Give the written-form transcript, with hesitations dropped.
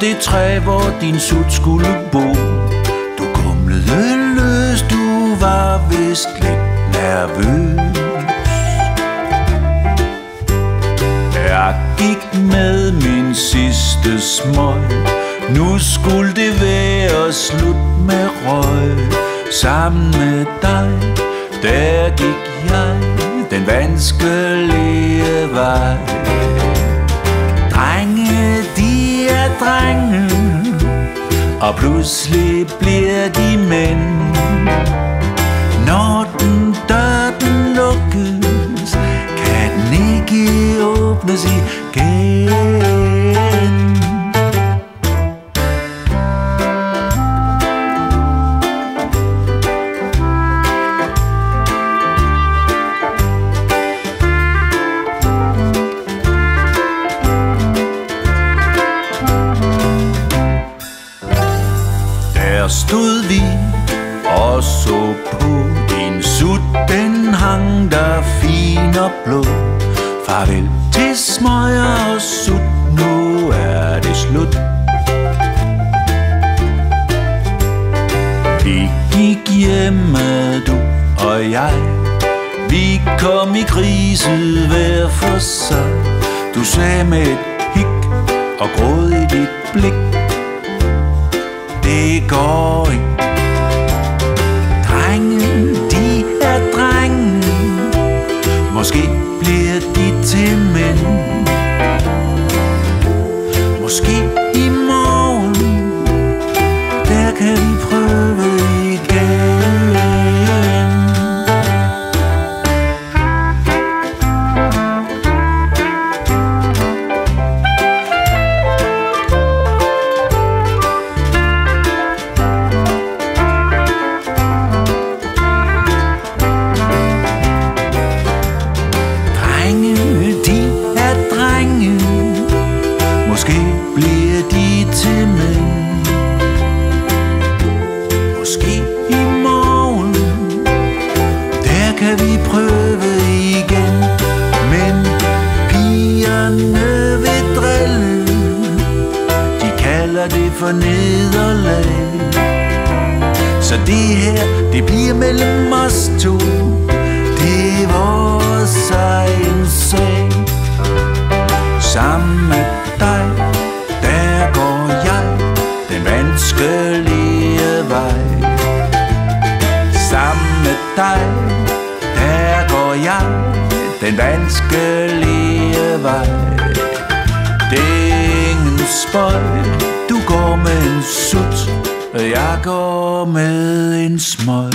det træ, hvor din sut skulle bo. Du gumlede løs, du var vist lidt nervøs. Jeg gik med min sidste smøg. Nu skulle det være slut med røg. Sammen med dig, der gik jeg den vanskelige vej. Drenge, de er drenge, og pludselig bliver de mænd. Når den dør, den lukkes, kan den ikke åbnes igen. Der stod vi og så på din sut, den hang der fin og blå. Farvel til smøger og sut, nu er det slut. Vi gik hjemme, du og jeg. Vi kom i krise hver for sig. Du sagde med et hik og gråd i dit blik: det går ikke. Drenge, de er drenge, måske bliver de til mænd. Måske i morgen, der kan vi prøve igen. Måske bliver de til mænd. Måske i morgen, der kan vi prøve igen. Men pigerne vil drille, de kalder det for nederlag. Så det her, det bliver mellem os to. Det er vores egen sag. Sammen med dig, der går jeg den vanskelige vej. Sammen med dig, der går jeg den vanskelige vej. Det er ingen spøj, du går med en sut, og jeg går med en smøg.